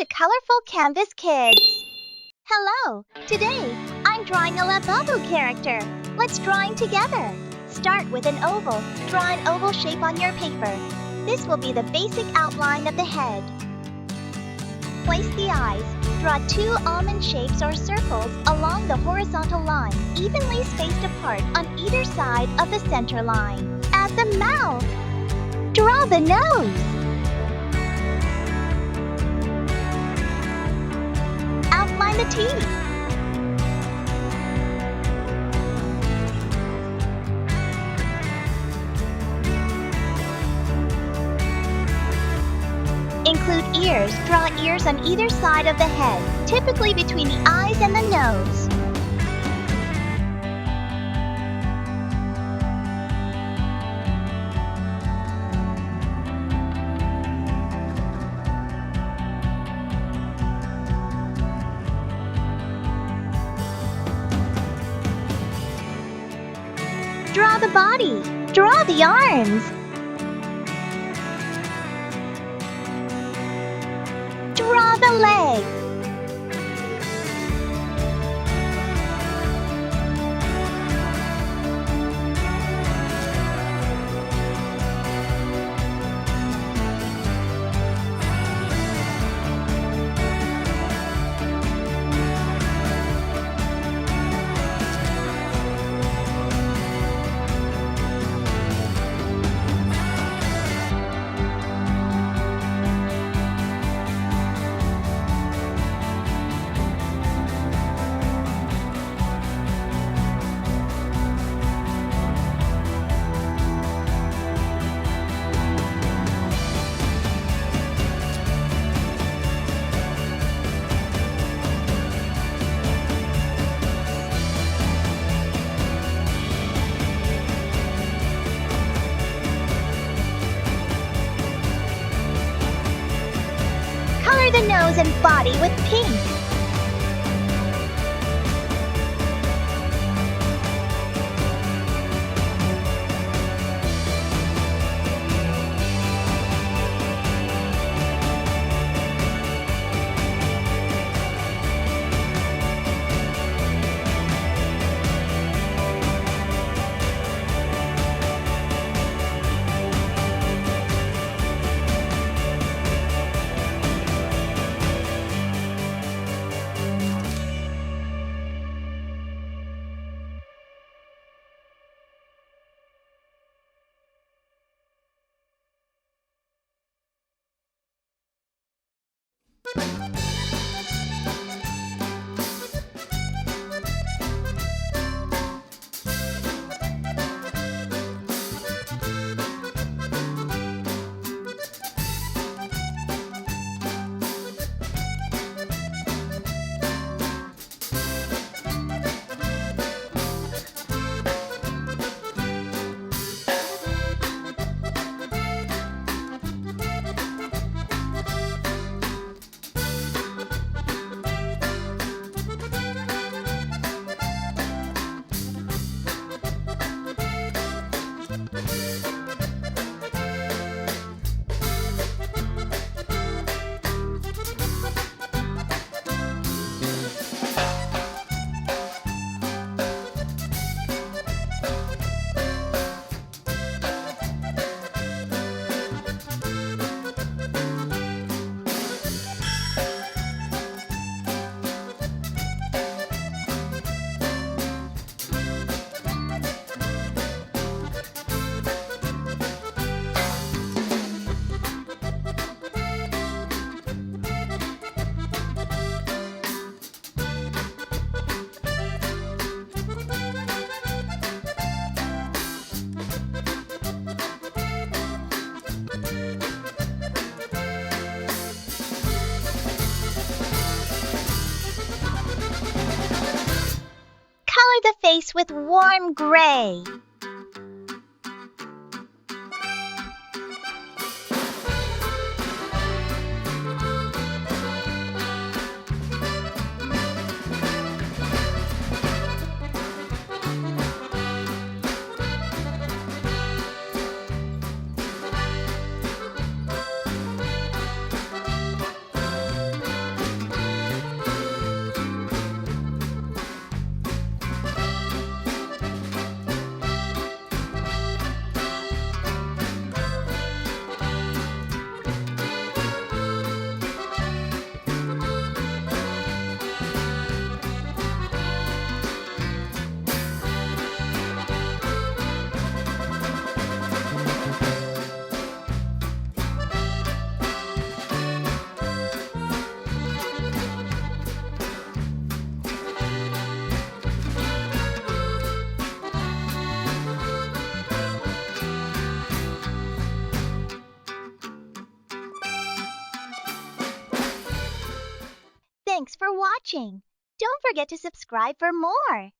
to Colorful Canvas Kids. Hello! Today, I'm drawing a Labubu character. Let's drawing together. Start with an oval. Draw an oval shape on your paper. This will be the basic outline of the head. Place the eyes. Draw two almond shapes or circles along the horizontal line, evenly spaced apart on either side of the center line. Add the mouth. Draw the nose. Outline the teeth. Include ears. Draw ears on either side of the head, typically between the eyes and the nose. Draw the body. Draw the arms. Draw the leg. Color the nose and body with pink. Color the face with warm gray. Thanks for watching. Don't forget to subscribe for more.